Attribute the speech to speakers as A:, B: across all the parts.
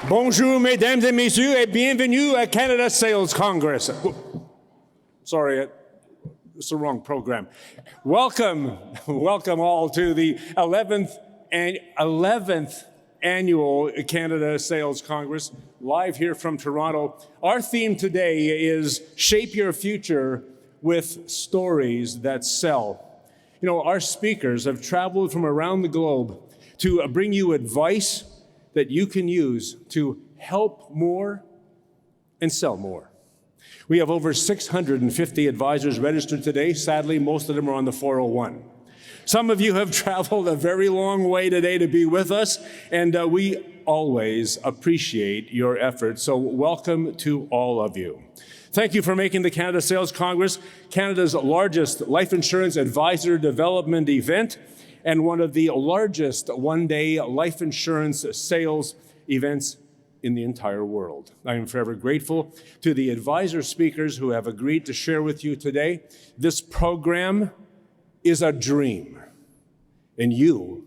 A: Bonjour, mesdames et messieurs, et bienvenue à Canada Sales Congress. Sorry, it's the wrong program. Welcome all to the 11th Annual Canada Sales Congress, live here from Toronto. Our theme today is Shape Your Future with Stories That Sell. You know, our speakers have traveled from around the globe to bring you advice that you can use to help more and sell more. We have over 650 advisors registered today. Sadly, most of them are on the 401. Some of you have traveled a very long way today to be with us, and we always appreciate your efforts. So welcome to all of you. Thank you for making the Canada Sales Congress Canada's largest life insurance advisor development event and one of the largest one-day life insurance sales events in the entire world. I am forever grateful to the advisor speakers who have agreed to share with you today. This program is a dream, and you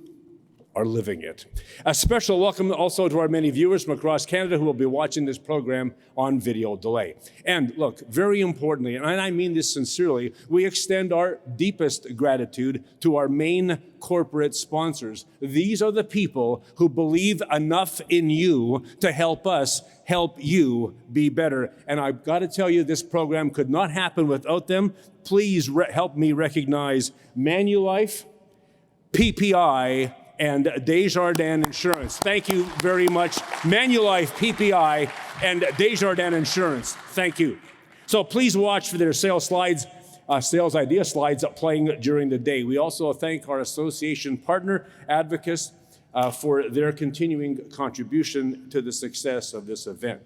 A: are living it. A special welcome also to our many viewers from across Canada who will be watching this program on video delay. And look, very importantly, and I mean this sincerely, we extend our deepest gratitude to our main corporate sponsors. These are the people who believe enough in you to help us help you be better. And I've got to tell you, this program could not happen without them. Please help me recognize Manulife, PPI, and Desjardins Insurance. Thank you very much. Manulife, PPI, and Desjardins Insurance. Thank you. So please watch for their sales idea slides playing during the day. We also thank our association partner advocates for their continuing contribution to the success of this event.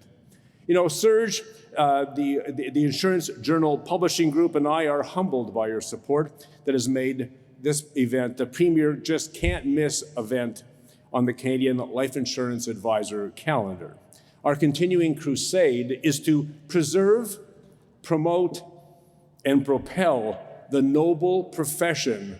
A: You know, Serge, the Insurance Journal Publishing Group, and I are humbled by your support that has made this event the premier just can't miss event on the Canadian Life Insurance Advisor calendar. Our continuing crusade is to preserve, promote, and propel the noble profession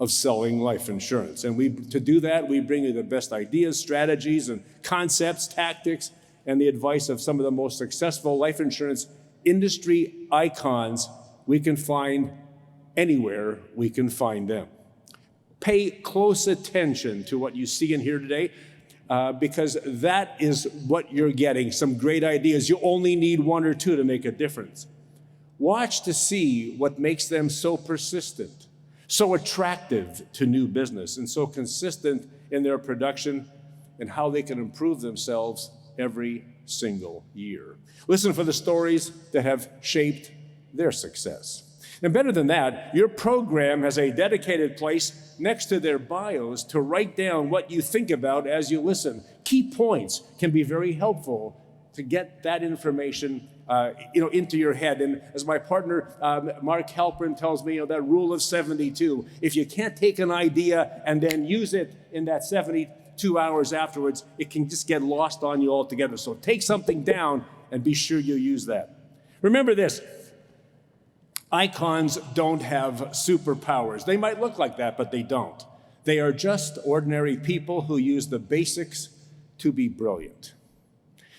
A: of selling life insurance. And to do that, we bring you the best ideas, strategies, and concepts, tactics, and the advice of some of the most successful life insurance industry icons we can find anywhere we can find them. Pay close attention to what you see and hear today, because that is what you're getting, some great ideas. You only need one or two to make a difference. Watch to see what makes them so persistent, so attractive to new business, and so consistent in their production, and how they can improve themselves every single year. Listen for the stories that have shaped their success. And better than that, your program has a dedicated place next to their bios to write down what you think about as you listen. Key points can be very helpful to get that information into your head. And as my partner, Mark Halpern, tells me, that rule of 72, if you can't take an idea and then use it in that 72 hours afterwards, it can just get lost on you altogether. So take something down and be sure you use that. Remember this. Icons don't have superpowers. They might look like that, but they don't. They are just ordinary people who use the basics to be brilliant.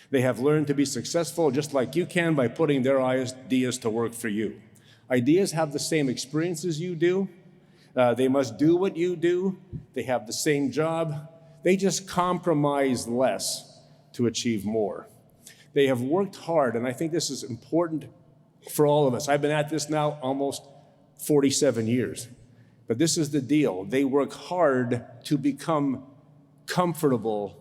A: They have learned to be successful just like you can by putting their ideas to work for you. Ideas have the same experiences you do. They must do what you do. They have the same job. They just compromise less to achieve more. They have worked hard, and I think this is important for all of us. I've been at this now almost 47 years. But this is the deal. They work hard to become comfortable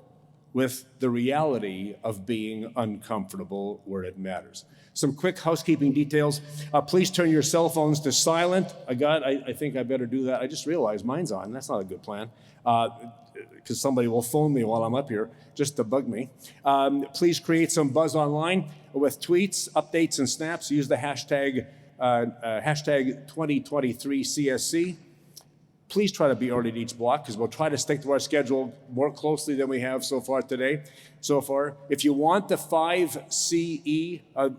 A: with the reality of being uncomfortable where it matters. Some quick housekeeping details. Please turn your cell phones to silent. I think I better do that. I just realized mine's on. That's not a good plan, because somebody will phone me while I'm up here just to bug me. Please create some buzz online with tweets, updates, and snaps. Use the hashtag 2023CSC. Please try to be early to each block, because we'll try to stick to our schedule more closely than we have so far today. If you want the 5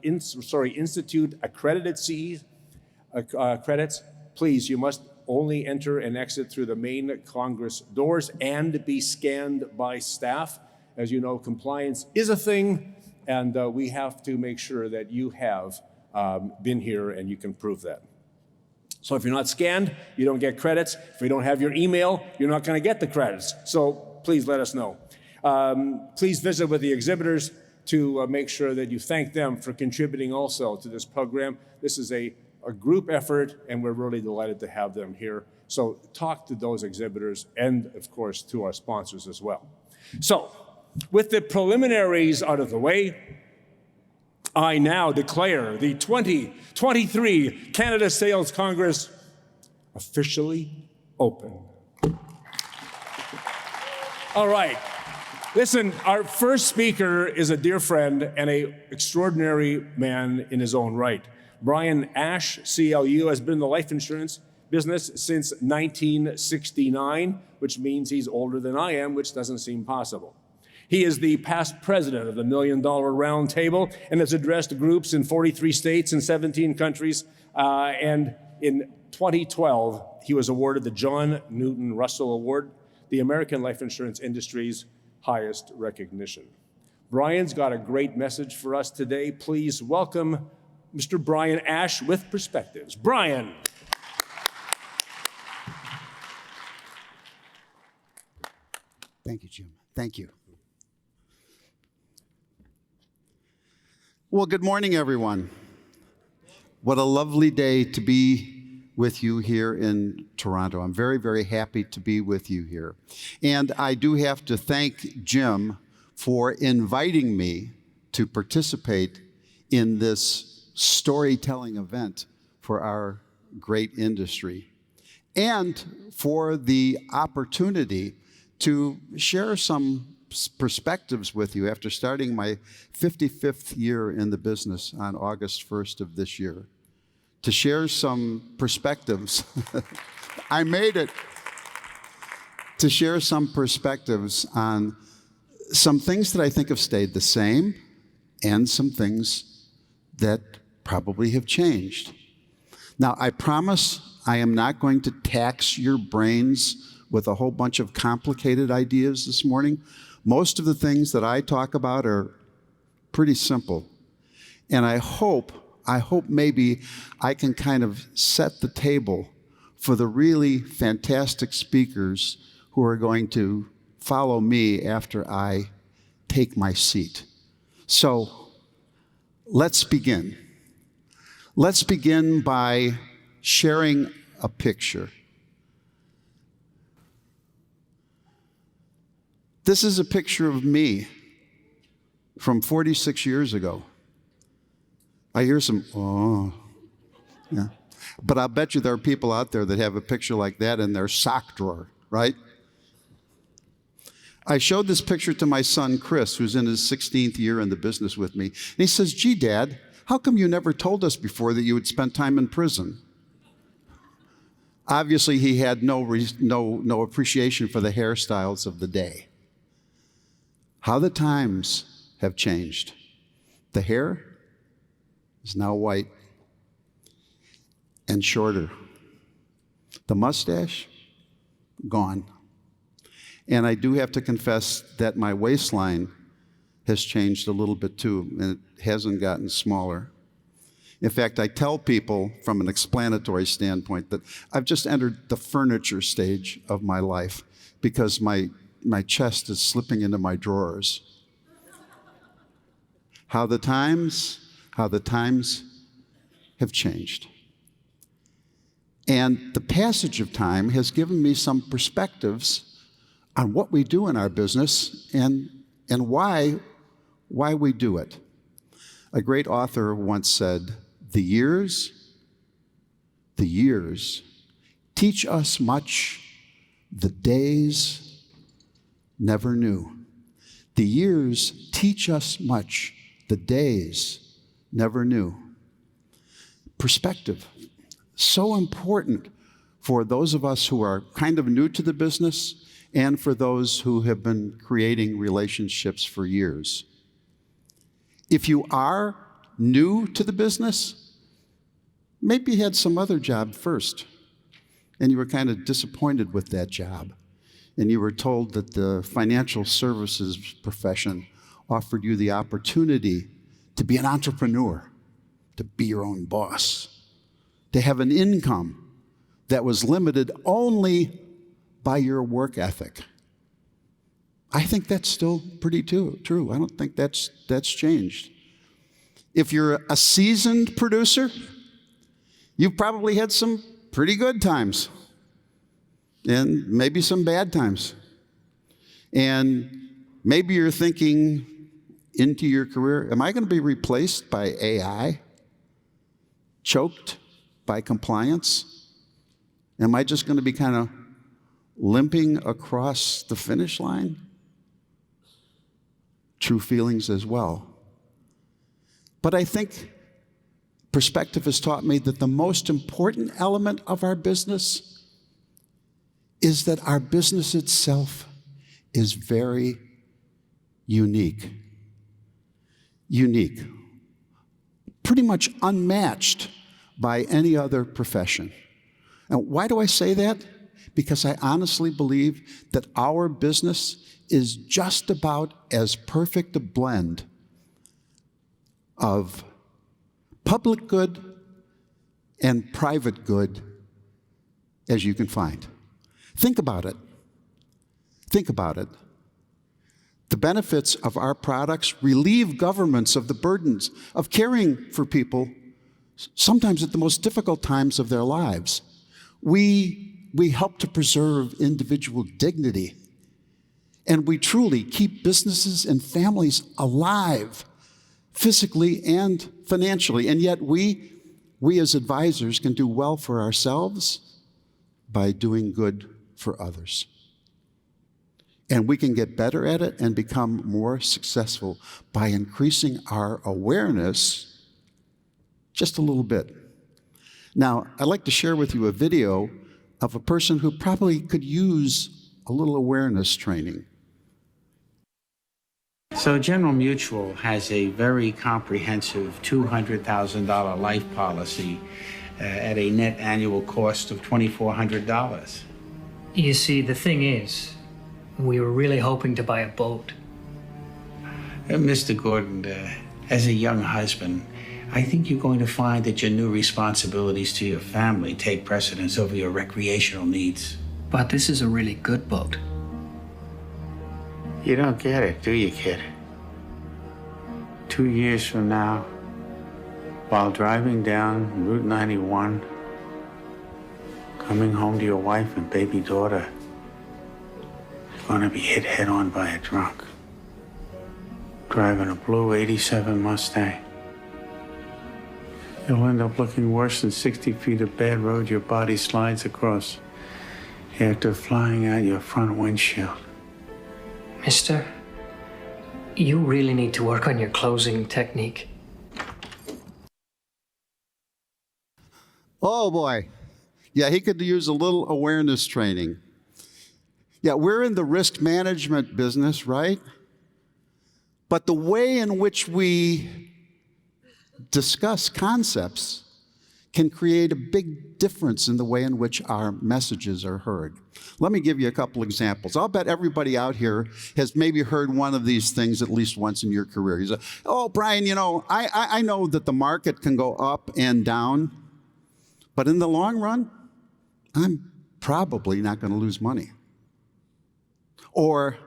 A: Institute accredited CE credits, please, you must only enter and exit through the main Congress doors and be scanned by staff. As you know, compliance is a thing, and we have to make sure that you have been here and you can prove that. So if you're not scanned, you don't get credits. If we don't have your email, you're not going to get the credits. So please let us know. Please visit with the exhibitors to make sure that you thank them for contributing also to this program. This is a group effort, and we're really delighted to have them here. So talk to those exhibitors and, of course, to our sponsors as well. So with the preliminaries out of the way, I now declare the 2023 Canada Sales Congress officially open. All right. Listen, our first speaker is a dear friend and an extraordinary man in his own right. Brian Ashe, CLU, has been in the life insurance business since 1969, which means he's older than I am, which doesn't seem possible. He is the past president of the $1 Million Round Table and has addressed groups in 43 states and 17 countries. And in 2012, he was awarded the John Newton Russell Award, the American life insurance industry's highest recognition. Brian's got a great message for us today. Please welcome Mr. Brian Ashe with Perspectives. Brian.
B: Thank you, Jim. Thank you. Well, good morning, everyone. What a lovely day to be with you here in Toronto. I'm very, very happy to be with you here. And I do have to thank Jim for inviting me to participate in this storytelling event for our great industry, and for the opportunity to share some perspectives with you after starting my 55th year in the business on August 1st of this year. To share some perspectives. I made it. To share some perspectives on some things that I think have stayed the same and some things that probably have changed. Now, I promise I am not going to tax your brains with a whole bunch of complicated ideas this morning. Most of the things that I talk about are pretty simple. And I hope maybe I can kind of set the table for the really fantastic speakers who are going to follow me after I take my seat. So let's begin. Let's begin by sharing a picture. This is a picture of me from 46 years ago. I hear some, oh, yeah. But I'll bet you there are people out there that have a picture like that in their sock drawer, right? I showed this picture to my son, Chris, who's in his 16th year in the business with me. And he says, "Gee, Dad, how come you never told us before that you had spent time in prison?" Obviously, he had no appreciation for the hairstyles of the day. How the times have changed. The hair is now white and shorter. The mustache, gone. And I do have to confess that my waistline has changed a little bit too, and it hasn't gotten smaller. In fact, I tell people from an explanatory standpoint that I've just entered the furniture stage of my life because my chest is slipping into my drawers. How the times have changed. And the passage of time has given me some perspectives on what we do in our business and why we do it. A great author once said, the years teach us much the days never knew. The years teach us much the days never knew. Perspective, so important for those of us who are kind of new to the business and for those who have been creating relationships for years. If you are new to the business, maybe you had some other job first and you were kind of disappointed with that job. and you were told that the financial services profession offered you the opportunity to be an entrepreneur, to be your own boss, to have an income that was limited only by your work ethic. I think that's still pretty true. I don't think that's changed. If you're a seasoned producer, you've probably had some pretty good times and maybe some bad times. And maybe you're thinking into your career, am I going to be replaced by AI? Choked by compliance? Am I just going to be kind of limping across the finish line? True feelings as well. But I think perspective has taught me that the most important element of our business is that our business itself is very unique. Unique. Pretty much unmatched by any other profession. And why do I say that? Because I honestly believe that our business is just about as perfect a blend of public good and private good as you can find. Think about it. Think about it. The benefits of our products relieve governments of the burdens of caring for people, sometimes at the most difficult times of their lives. We help to preserve individual dignity, and we truly keep businesses and families alive, physically and financially. And yet we as advisors can do well for ourselves by doing good for others. And we can get better at it and become more successful by increasing our awareness just a little bit. Now, I'd like to share with you a video of a person who probably could use a little awareness training.
C: So General Mutual has a very comprehensive $200,000 life policy at a net annual cost of $2,400.
D: You see, the thing is, we were really hoping to buy a boat.
C: Mr. Gordon, as a young husband, I think you're going to find that your new responsibilities to your family take precedence over your recreational needs.
D: But this is a really good boat.
C: You don't get it, do you, kid? 2 years from now, while driving down Route 91, coming home to your wife and baby daughter, you're going to be hit head-on by a drunk, driving a blue '87 Mustang. You'll end up looking worse than 60 feet of bad road your body slides across after flying out your front windshield.
D: Mister, you really need to work on your closing technique.
B: Oh boy. Yeah, he could use a little awareness training. Yeah, we're in the risk management business, right? But the way in which we discuss concepts can create a big difference in the way in which our messages are heard. Let me give you a couple examples. I'll bet everybody out here has maybe heard one of these things at least once in your career. You say, oh, Brian, you know, I know that the market can go up and down, but in the long run, I'm probably not going to lose money. Or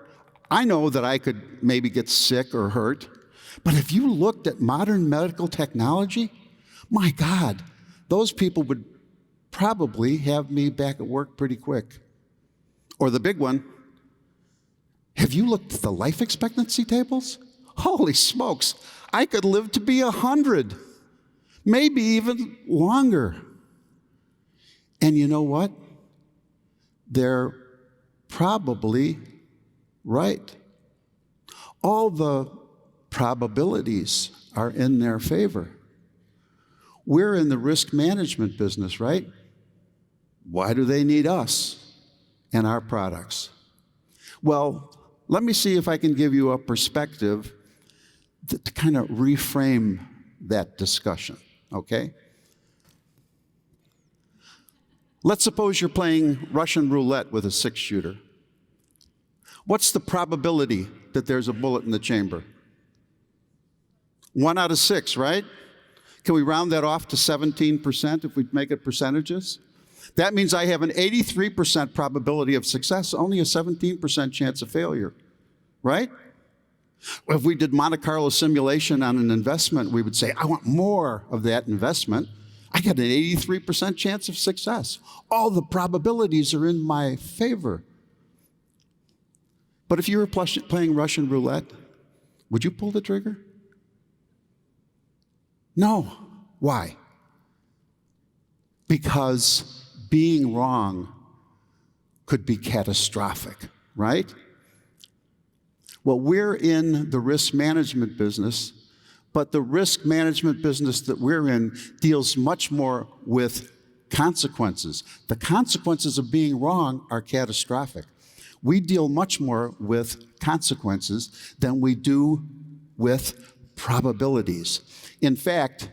B: I know that I could maybe get sick or hurt, but if you looked at modern medical technology, my God, those people would probably have me back at work pretty quick. Or the big one, have you looked at the life expectancy tables? Holy smokes, I could live to be 100, maybe even longer. And you know what? They're probably right. All the probabilities are in their favor. We're in the risk management business, right? Why do they need us and our products? Well, let me see if I can give you a perspective to kind of reframe that discussion, okay? Let's suppose you're playing Russian roulette with a 6-shooter. What's the probability that there's a bullet in the chamber? 1 out of 6, right? Can we round that off to 17% if we make it percentages? That means I have an 83% probability of success, only a 17% chance of failure, right? If we did Monte Carlo simulation on an investment, we would say, I want more of that investment. I got an 83% chance of success. All the probabilities are in my favor. But if you were playing Russian roulette, would you pull the trigger? No. Why? Because being wrong could be catastrophic, right? Well, we're in the risk management business, but the risk management business that we're in deals much more with consequences. The consequences of being wrong are catastrophic. We deal much more with consequences than we do with probabilities. In fact,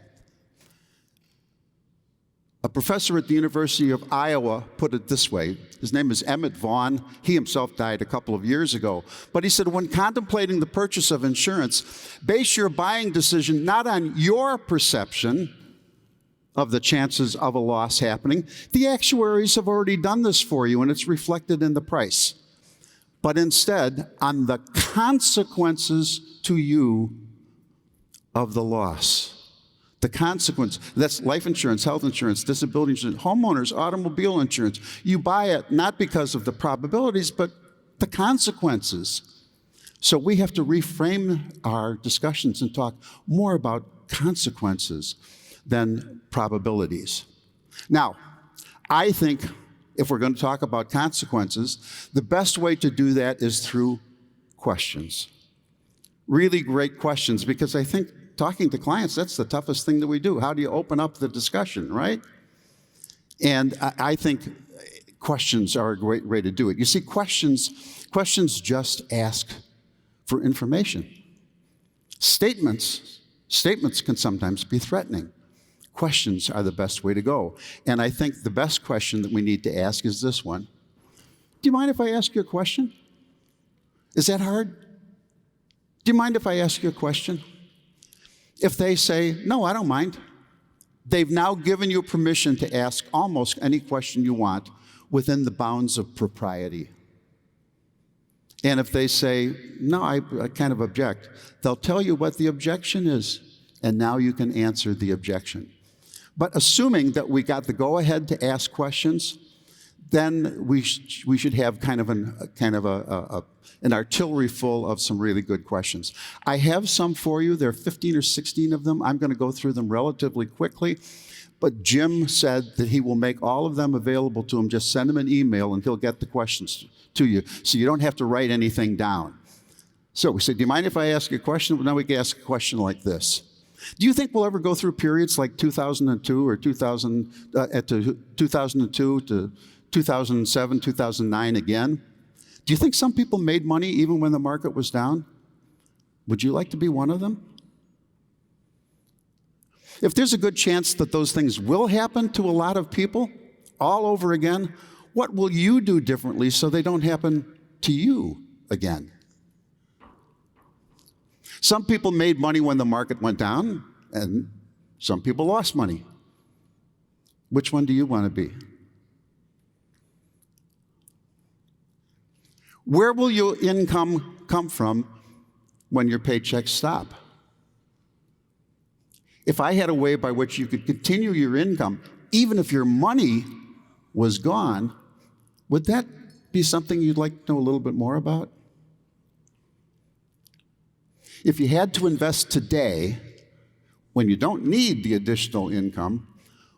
B: a professor at the University of Iowa put it this way. His name is Emmett Vaughn. He himself died a couple of years ago. But he said, when contemplating the purchase of insurance, base your buying decision not on your perception of the chances of a loss happening. The actuaries have already done this for you, and it's reflected in the price. But instead, on the consequences to you of the loss. The consequence, that's life insurance, health insurance, disability insurance, homeowners, automobile insurance. You buy it not because of the probabilities, but the consequences. So we have to reframe our discussions and talk more about consequences than probabilities. Now, I think if we're going to talk about consequences, the best way to do that is through questions. Really great questions, because I think talking to clients, that's the toughest thing that we do. How do you open up the discussion, right? And I think questions are a great way to do it. You see, questions just ask for information. Statements can sometimes be threatening. Questions are the best way to go. And I think the best question that we need to ask is this one. Do you mind if I ask you a question? Is that hard? Do you mind if I ask you a question? If they say, no, I don't mind, they've now given you permission to ask almost any question you want within the bounds of propriety. And if they say, no, I kind of object, they'll tell you what the objection is, and now you can answer the objection. But assuming that we got the go-ahead to ask questions, then we should have kind of an artillery full of some really good questions. I have some for you. There are 15 or 16 of them. I'm going to go through them relatively quickly. But Jim said that he will make all of them available to him. Just send him an email and he'll get the questions to you. So you don't have to write anything down. So we said, do you mind if I ask you a question? Well, now we can ask a question like this. Do you think we'll ever go through periods like 2002 or 2002 to 2007, 2009 again? Do you think some people made money even when the market was down? Would you like to be one of them? If there's a good chance that those things will happen to a lot of people all over again, what will you do differently so they don't happen to you again? Some people made money when the market went down, and some people lost money. Which one do you want to be? Where will your income come from when your paychecks stop? If I had a way by which you could continue your income, even if your money was gone, would that be something you'd like to know a little bit more about? If you had to invest today, when you don't need the additional income,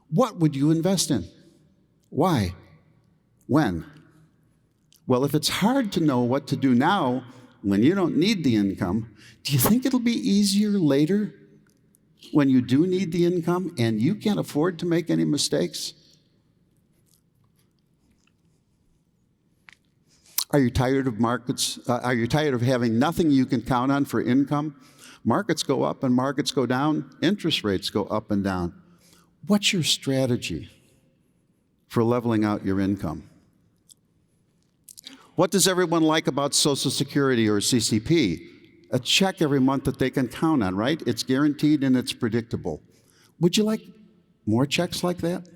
B: what would you invest in? Why? When? Well, if it's hard to know what to do now when you don't need the income, do you think it'll be easier later when you do need the income and you can't afford to make any mistakes? Are you tired of markets? Are you tired of having nothing you can count on for income? Markets go up and markets go down. Interest rates go up and down. What's your strategy for leveling out your income? What does everyone like about Social Security or CCP? A check every month that they can count on, right? It's guaranteed and it's predictable. Would you like more checks like that?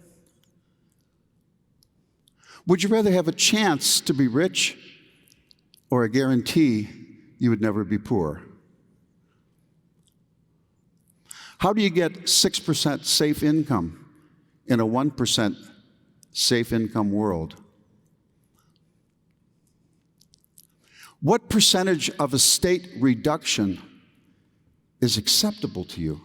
B: Would you rather have a chance to be rich or a guarantee you would never be poor? How do you get 6% safe income in a 1% safe income world? What percentage of estate reduction is acceptable to you?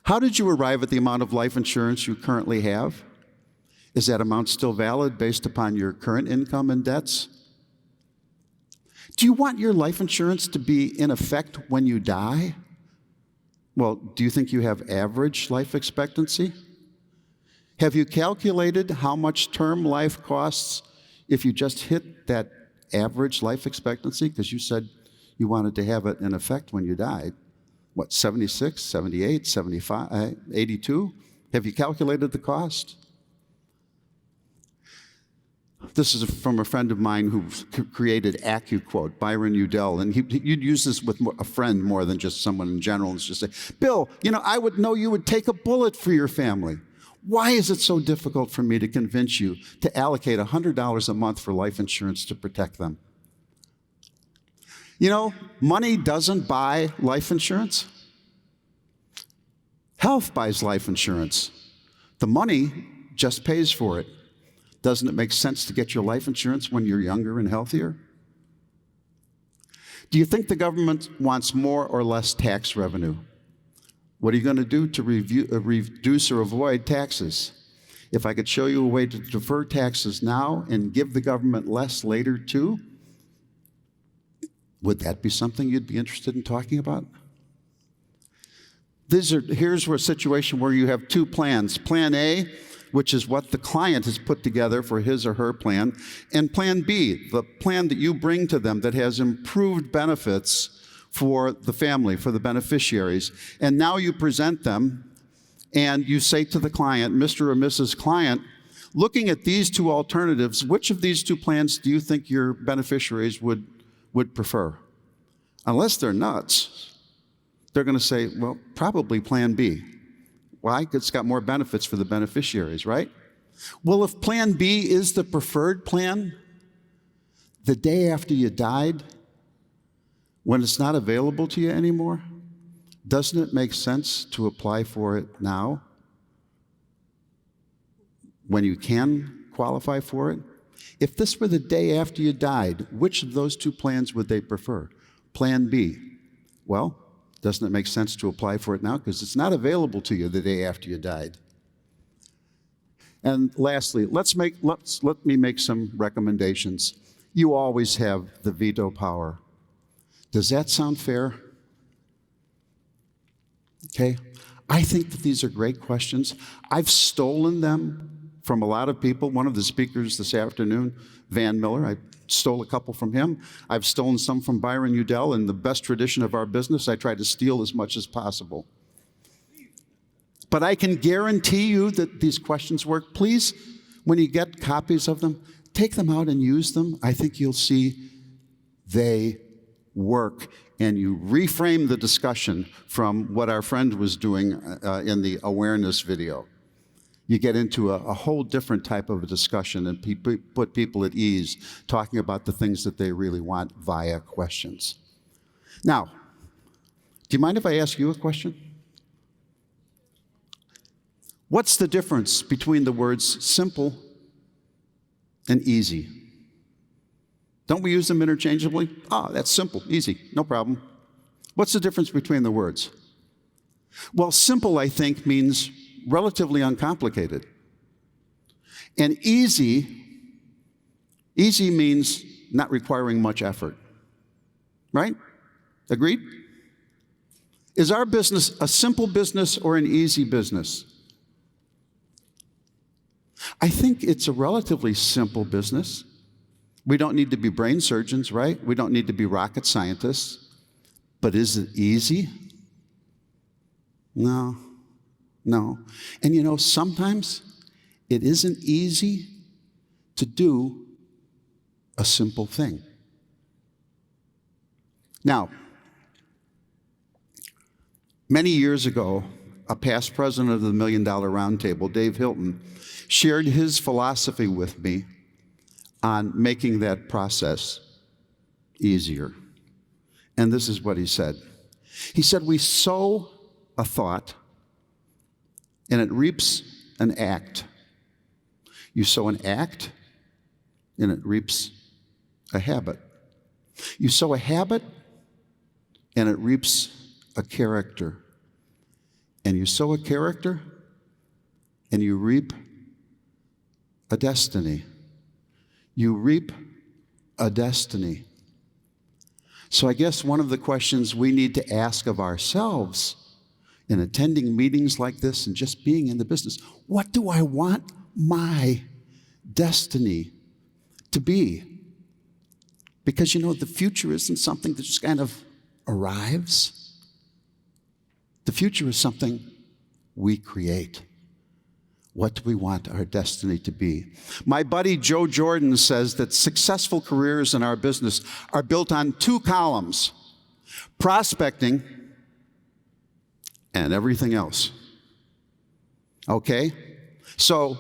B: How did you arrive at the amount of life insurance you currently have? Is that amount still valid based upon your current income and debts? Do you want your life insurance to be in effect when you die? Well, do you think you have average life expectancy? Have you calculated how much term life costs if you just hit that average life expectancy? Because you said you wanted to have it in effect when you died. What, 76, 78, 75, 82? Have you calculated the cost? This is from a friend of mine who created AccuQuote, Byron Udell, and you'd use this with a friend more than just someone in general, and just say, Bill, I would know you would take a bullet for your family. Why is it so difficult for me to convince you to allocate $100 a month for life insurance to protect them? Money doesn't buy life insurance. Health buys life insurance. The money just pays for it. Doesn't it make sense to get your life insurance when you're younger and healthier? Do you think the government wants more or less tax revenue? What are you going to do to reduce or avoid taxes? If I could show you a way to defer taxes now and give the government less later too, would that be something you'd be interested in talking about? Here's a situation where you have two plans. Plan A, which is what the client has put together for his or her plan, and Plan B, the plan that you bring to them that has improved benefits for the family, for the beneficiaries. And now you present them and you say to the client, Mr. or Mrs. Client, looking at these two alternatives, which of these two plans do you think your beneficiaries would prefer? Unless they're nuts, they're going to say, well, probably Plan B. Why? Because it's got more benefits for the beneficiaries, right? Well, if Plan B is the preferred plan, the day after you died, when it's not available to you anymore, doesn't it make sense to apply for it now when you can qualify for it? If this were the day after you died, which of those two plans would they prefer? Plan B. Well, doesn't it make sense to apply for it now because it's not available to you the day after you died? And lastly, let me make some recommendations. You always have the veto power. Does that sound fair? Okay. I think that these are great questions. I've stolen them from a lot of people. One of the speakers this afternoon, Van Miller, I stole a couple from him. I've stolen some from Byron Udell. In the best tradition of our business, I try to steal as much as possible. But I can guarantee you that these questions work. Please, when you get copies of them, take them out and use them. I think you'll see they work, and you reframe the discussion from what our friend was doing in the awareness video. You get into a whole different type of a discussion and put people at ease talking about the things that they really want via questions. Now, do you mind if I ask you a question? What's the difference between the words simple and easy? Don't we use them interchangeably? That's simple, easy, no problem. What's the difference between the words? Well, simple, I think, means relatively uncomplicated. And easy means not requiring much effort. Right? Agreed? Is our business a simple business or an easy business? I think it's a relatively simple business. We don't need to be brain surgeons, right? We don't need to be rocket scientists. But is it easy? No. And sometimes it isn't easy to do a simple thing. Now, many years ago, a past president of the $1 Million Roundtable, Dave Hilton, shared his philosophy with me on making that process easier. And this is what he said. He said, we sow a thought and it reaps an act. You sow an act and it reaps a habit. You sow a habit and it reaps a character. And you sow a character and you reap a destiny. You reap a destiny. So I guess one of the questions we need to ask of ourselves in attending meetings like this and just being in the business, what do I want my destiny to be? Because, you know, the future isn't something that just kind of arrives. The future is something we create. What do we want our destiny to be? My buddy Joe Jordan says that successful careers in our business are built on two columns: prospecting and everything else. Okay? So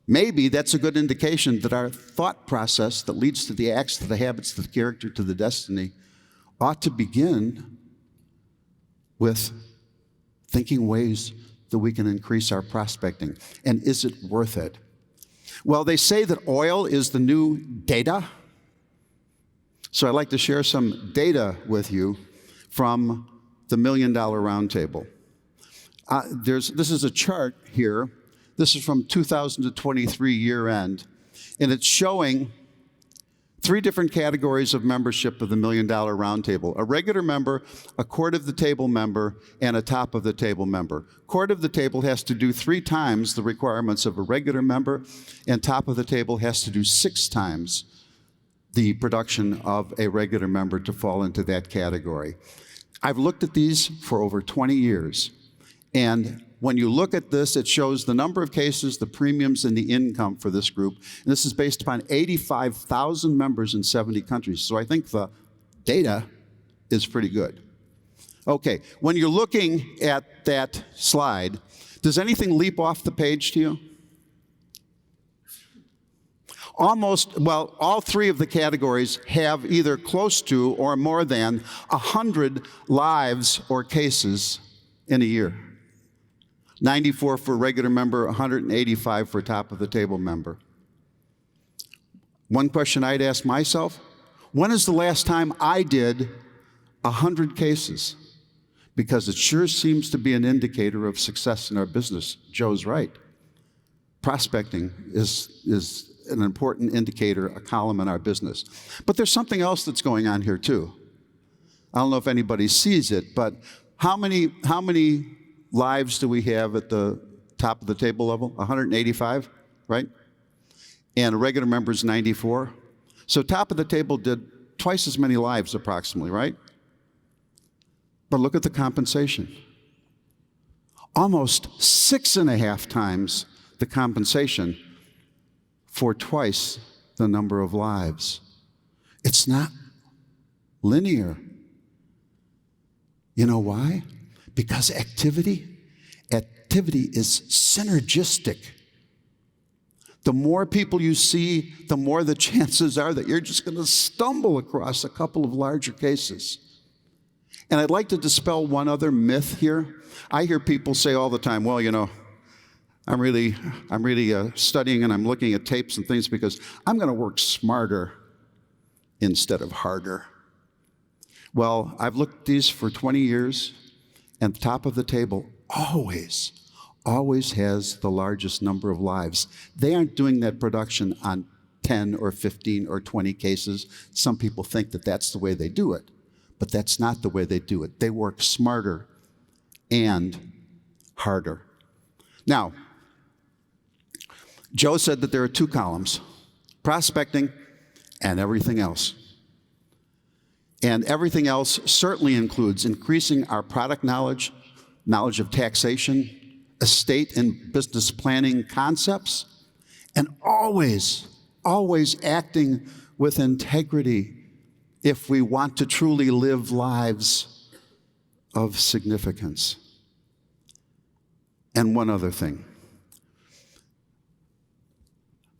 B: maybe that's a good indication that our thought process that leads to the acts, to the habits, to the character, to the destiny ought to begin with thinking ways that we can increase our prospecting. And is it worth it? Well, they say that oil is the new data. So I'd like to share some data with you from the $1 Million Roundtable. This is a chart here. This is from 2023 year end. And it's showing three different categories of membership of the $1 Million Roundtable: a regular member, a court of the table member, and a top of the table member. Court of the table has to do 3 times the requirements of a regular member, and top of the table has to do 6 times the production of a regular member to fall into that category. I've looked at these for over 20 years, and when you look at this, it shows the number of cases, the premiums, and the income for this group. And this is based upon 85,000 members in 70 countries. So I think the data is pretty good. Okay, when you're looking at that slide, does anything leap off the page to you? All 3 of the categories have either close to or more than 100 lives or cases in a year. 94 for a regular member, 185 for a top of the table member. One question I'd ask myself, when is the last time I did 100 cases? Because it sure seems to be an indicator of success in our business. Joe's right. Prospecting is an important indicator, a column in our business. But there's something else that's going on here too. I don't know if anybody sees it, but how many lives do we have at the top of the table level? 185, right? And a regular member is 94. So top of the table did twice as many lives approximately, right? But look at the compensation. Almost 6.5 times the compensation for twice the number of lives. It's not linear. You know why? Because activity is synergistic. The more people you see, the more the chances are that you're just going to stumble across a couple of larger cases. And I'd like to dispel one other myth here. I hear people say all the time, well, you know, I'm really studying and I'm looking at tapes and things because I'm going to work smarter instead of harder. Well, I've looked at these for 20 years. And the top of the table always has the largest number of lives. They aren't doing that production on 10 or 15 or 20 cases. Some people think that that's the way they do it, but that's not the way they do it. They work smarter and harder. Now, Joe said that there are 2 columns: prospecting and everything else. And everything else certainly includes increasing our product knowledge of taxation, estate and business planning concepts, and always acting with integrity if we want to truly live lives of significance. And one other thing.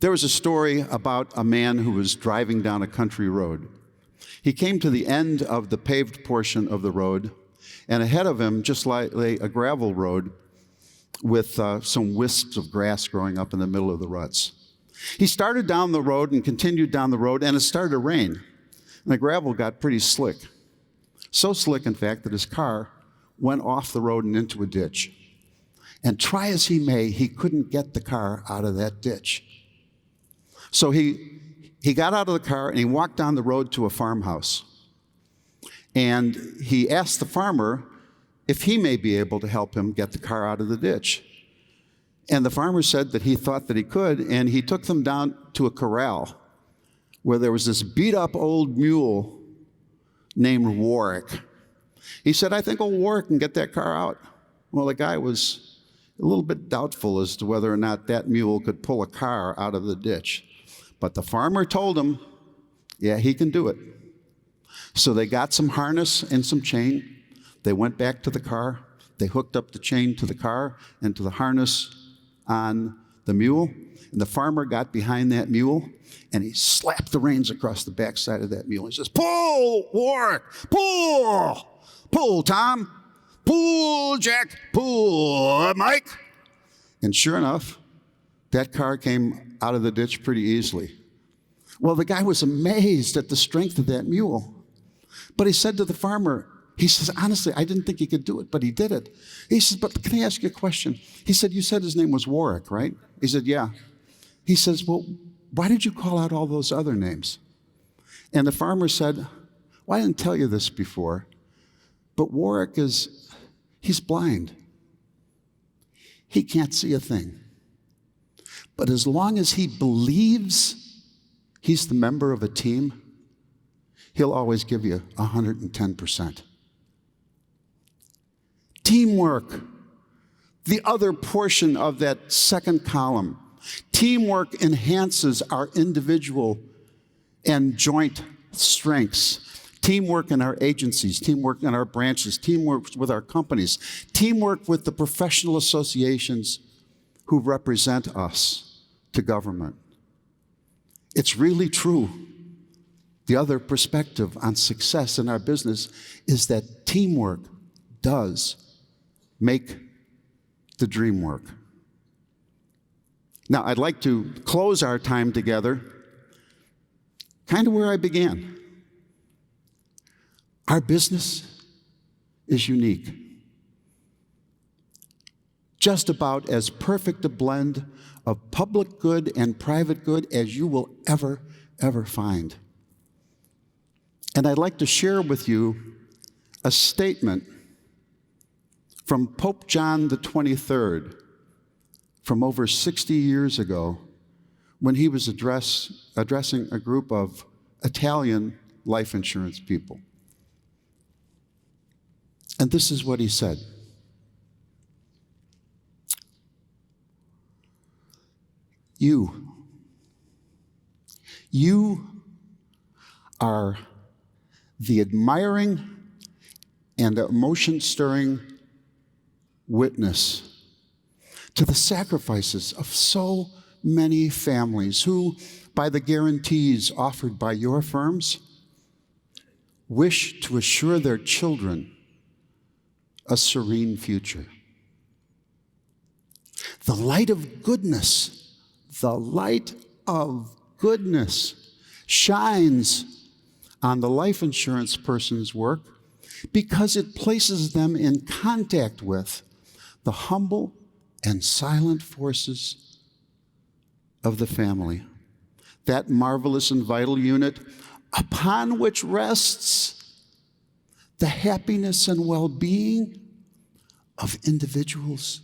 B: There was a story about a man who was driving down a country road. He came to the end of the paved portion of the road, and ahead of him just lay a gravel road with some wisps of grass growing up in the middle of the ruts. He started down the road and continued down the road, and it started to rain. And the gravel got pretty slick. So slick, in fact, that his car went off the road and into a ditch. And try as he may, he couldn't get the car out of that ditch. So he got out of the car and he walked down the road to a farmhouse. And he asked the farmer if he may be able to help him get the car out of the ditch. And the farmer said that he thought that he could, and he took them down to a corral where there was this beat-up old mule named Warwick. He said, "I think old Warwick can get that car out." Well, the guy was a little bit doubtful as to whether or not that mule could pull a car out of the ditch. But the farmer told him, yeah, he can do it. So they got some harness and some chain. They went back to the car. They hooked up the chain to the car and to the harness on the mule. And the farmer got behind that mule and he slapped the reins across the backside of that mule. He says, "Pull, Warwick, pull! Pull, Tom! Pull, Jack! Pull, Mike!" And sure enough, that car came out of the ditch pretty easily. Well, the guy was amazed at the strength of that mule. But he said to the farmer, he says, "Honestly, I didn't think he could do it, but he did it." He says, "But can I ask you a question?" He said, "You said his name was Warwick, right?" He said, "Yeah." He says, "Well, why did you call out all those other names?" And the farmer said, "Well, I didn't tell you this before, but Warwick he's blind. He can't see a thing. But as long as he believes he's the member of a team, he'll always give you 110%. Teamwork, the other portion of that second column. Teamwork enhances our individual and joint strengths. Teamwork in our agencies, teamwork in our branches, teamwork with our companies, teamwork with the professional associations who represent us to government. It's really true. The other perspective on success in our business is that teamwork does make the dream work. Now, I'd like to close our time together kind of where I began. Our business is unique. Just about as perfect a blend of public good and private good as you will ever find. And I'd like to share with you a statement from Pope John the 23rd from over 60 years ago when he was addressing a group of Italian life insurance people. And this is what he said. You are the admiring and emotion-stirring witness to the sacrifices of so many families who, by the guarantees offered by your firms, wish to assure their children a serene future. The light of goodness shines on the life insurance person's work because it places them in contact with the humble and silent forces of the family, that marvelous and vital unit upon which rests the happiness and well-being of individuals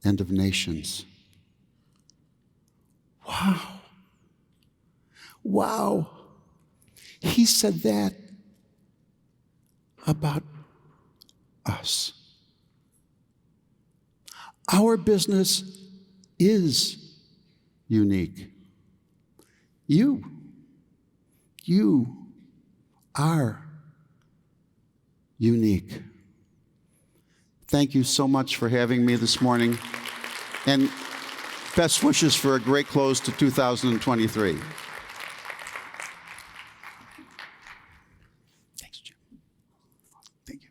B: and of nations. Wow. He said that about us. Our business is unique. You are unique. Thank you so much for having me this morning, and best wishes for a great close to 2023. Thanks, Jim. Thank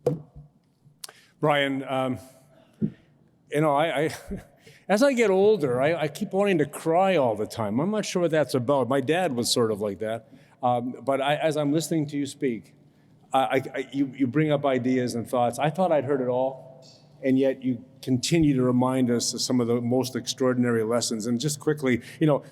B: you.
A: Brian, I as I get older, I keep wanting to cry all the time. I'm not sure what that's about. My dad was sort of like that. But as I'm listening to you speak, you bring up ideas and thoughts. I thought I'd heard it all, and yet you continue to remind us of some of the most extraordinary lessons. And just quickly,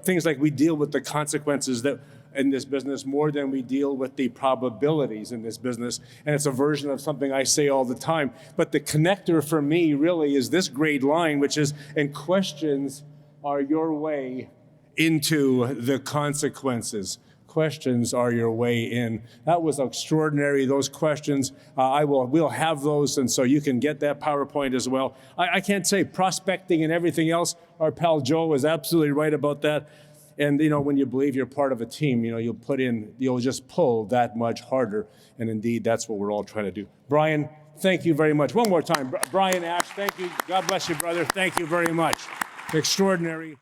A: things like we deal with the consequences that in this business more than we deal with the probabilities in this business. And it's a version of something I say all the time. But the connector for me really is this great line, which is, and questions are your way into the consequences. Questions are your way in. That was extraordinary, those questions. We'll have those, and so you can get that PowerPoint as well. I can't say prospecting and everything else. Our pal Joe was absolutely right about that. And when you believe you're part of a team, you'll just pull that much harder. And indeed, that's what we're all trying to do. Brian, thank you very much. One more time, Brian Ashe, thank you. God bless you, brother. Thank you very much. Extraordinary.